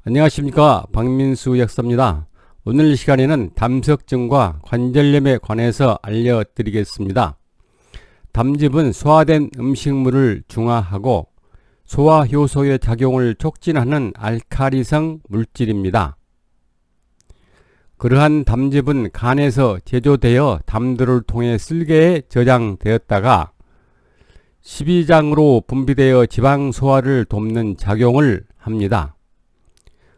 안녕하십니까, 박민수 약사입니다. 오늘 시간에는 담석증과 관절염에 관해서 알려드리겠습니다. 담즙은 소화된 음식물을 중화하고 소화 효소의 작용을 촉진하는 알칼리성 물질입니다. 그러한 담즙은 간에서 제조되어 담들을 통해 쓸개에 저장되었다가 십이장으로 분비되어 지방 소화를 돕는 작용을 합니다.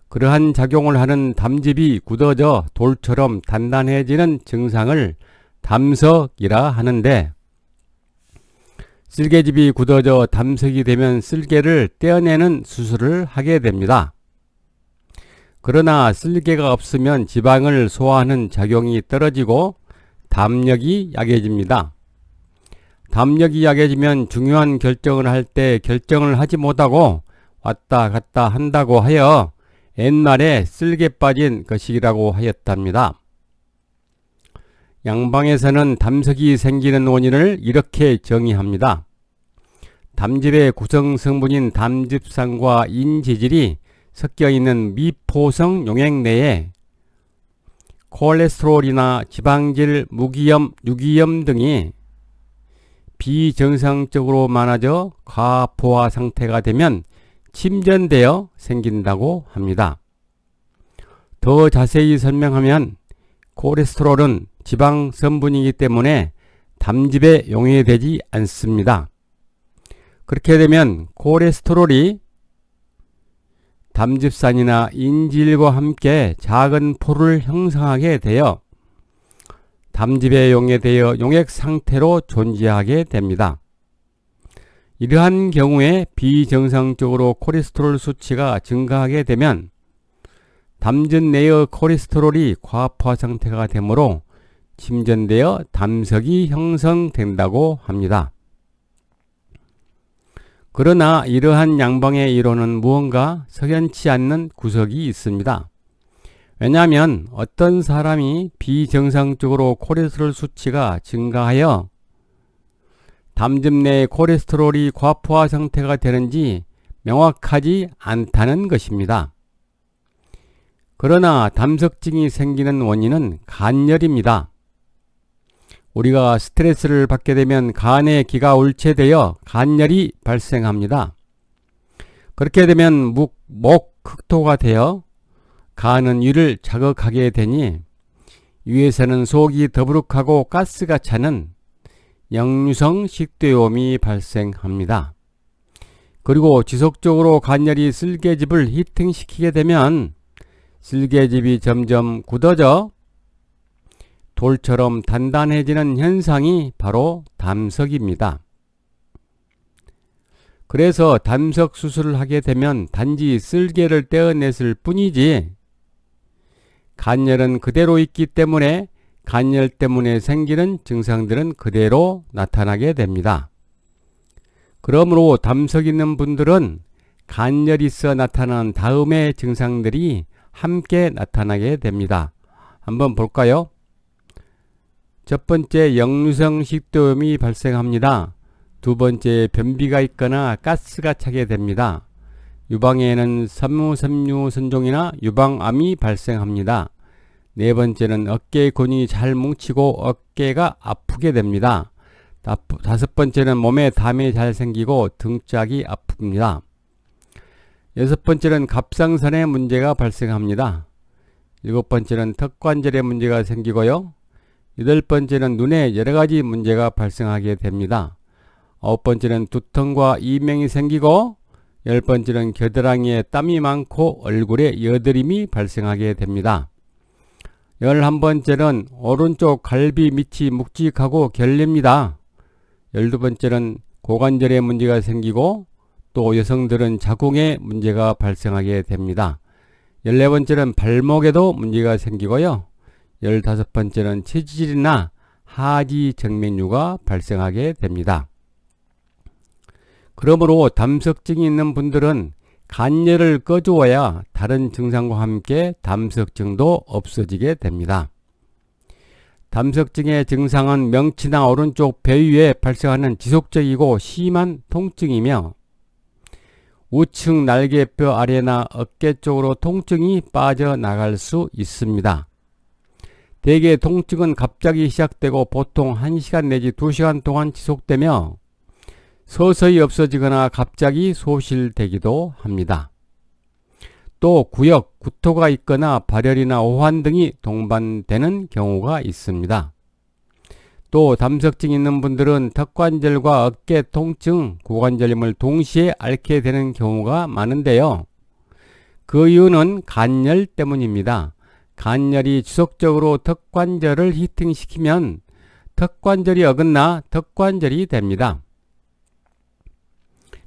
그러한 작용을 하는 담즙이 굳어져 돌처럼 단단해지는 증상을 담석이라 하는데, 쓸개즙이 굳어져 담석이 되면 쓸개를 떼어내는 수술을 하게 됩니다. 그러나 쓸개가 없으면 지방을 소화하는 작용이 떨어지고 담력이 약해집니다. 담력이 약해지면 중요한 결정을 할 때 결정을 하지 못하고 왔다 갔다 한다고 하여 옛말에 쓸개 빠진 거식이라고 하였답니다. 양방에서는 담석이 생기는 원인을 이렇게 정의합니다. 담즙의 구성 성분인 담즙산과 인지질이 섞여있는 미포성 용액 내에 콜레스테롤이나 지방질, 무기염, 유기염 등이 비정상적으로 많아져 과포화 상태가 되면 침전되어 생긴다고 합니다. 더 자세히 설명하면 콜레스테롤은 지방 성분이기 때문에 담즙에 용해되지 않습니다. 그렇게 되면 콜레스테롤이 담즙산이나 인질과 함께 작은 포를 형성하게 되어 담즙에 용해되어 용액 상태로 존재하게 됩니다. 이러한 경우에 비정상적으로 콜레스테롤 수치가 증가하게 되면 담즙 내의 콜레스테롤이 과포화 상태가 되므로 침전되어 담석이 형성된다고 합니다. 그러나 이러한 양방의 이론은 무언가 석연치 않는 구석이 있습니다. 왜냐하면 어떤 사람이 비정상적으로 콜레스테롤 수치가 증가하여 담즙 내의 콜레스테롤이 과포화 상태가 되는지 명확하지 않다는 것입니다. 그러나 담석증이 생기는 원인은 간열입니다. 우리가 스트레스를 받게 되면 간에 기가 울체되어 간열이 발생합니다. 그렇게 되면 목 흑토가 되어 간은 위를 자극하게 되니 위에서는 속이 더부룩하고 가스가 차는 역류성 식도염이 발생합니다. 그리고 지속적으로 간열이 쓸개즙을 히팅시키게 되면 쓸개즙이 점점 굳어져 돌처럼 단단해지는 현상이 바로 담석입니다. 그래서 담석 수술을 하게 되면 단지 쓸개를 떼어냈을 뿐이지 간열은 그대로 있기 때문에 간열 때문에 생기는 증상들은 그대로 나타나게 됩니다. 그러므로 담석 있는 분들은 간열이 있어 나타난 다음의 증상들이 함께 나타나게 됩니다. 한번 볼까요? 첫 번째, 역류성 식도염이 발생합니다. 두 번째, 변비가 있거나 가스가 차게 됩니다. 유방에는 섬유선종이나 유방암이 발생합니다. 네 번째는 어깨 근육이 잘 뭉치고 어깨가 아프게 됩니다. 다섯 번째는 몸에 담이 잘 생기고 등짝이 아픕니다. 여섯 번째는 갑상선에 문제가 발생합니다. 일곱 번째는 턱관절에 문제가 생기고요. 여덟 번째는 눈에 여러가지 문제가 발생하게 됩니다. 아홉 번째는 두통과 이명이 생기고 열 번째는 겨드랑이에 땀이 많고 얼굴에 여드름이 발생하게 됩니다. 11번째는 오른쪽 갈비 밑이 묵직하고 결립니다. 12번째는 고관절에 문제가 생기고 또 여성들은 자궁에 문제가 발생하게 됩니다. 14번째는 발목에도 문제가 생기고요. 15번째는 체질이나 하지정맥류가 발생하게 됩니다. 그러므로 담석증이 있는 분들은 간열을 꺼주어야 다른 증상과 함께 담석증도 없어지게 됩니다. 담석증의 증상은 명치나 오른쪽 배 위에 발생하는 지속적이고 심한 통증이며 우측 날개뼈 아래나 어깨 쪽으로 통증이 빠져나갈 수 있습니다. 대개 통증은 갑자기 시작되고 보통 1시간 내지 2시간 동안 지속되며 서서히 없어지거나 갑자기 소실되기도 합니다. 또 구역, 구토가 있거나 발열이나 오한 등이 동반되는 경우가 있습니다. 또 담석증이 있는 분들은 턱관절과 어깨 통증, 고관절염을 동시에 앓게 되는 경우가 많은데요. 그 이유는 간열 때문입니다. 간열이 지속적으로 턱관절을 히팅시키면 턱관절이 어긋나 턱관절이 됩니다.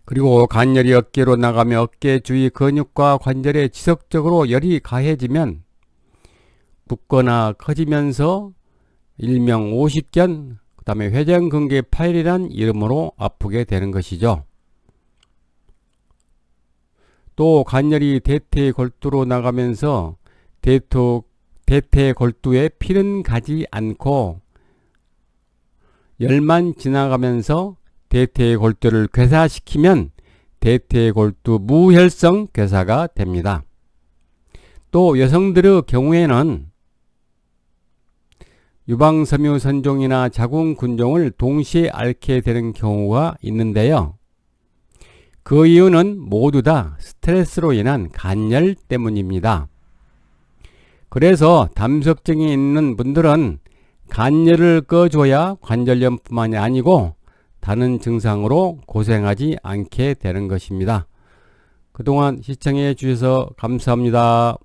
그리고 간열이 어깨로 나가며 어깨 주위 근육과 관절에 지속적으로 열이 가해지면 붓거나 커지면서 일명 오십견, 그 다음에 회전근개 파열이란 이름으로 아프게 되는 것이죠. 또 간열이 대퇴골두로 나가면서 대퇴골두에 피는 가지 않고 열만 지나가면서 대퇴골두를 괴사시키면 대퇴골두 무혈성 괴사가 됩니다. 또 여성들의 경우에는 유방섬유선종이나 자궁근종을 동시에 앓게 되는 경우가 있는데요. 그 이유는 모두 다 스트레스로 인한 간열 때문입니다. 그래서 담석증이 있는 분들은 간열을 꺼줘야 관절염뿐만이 아니고 다른 증상으로 고생하지 않게 되는 것입니다. 그동안 시청해 주셔서 감사합니다.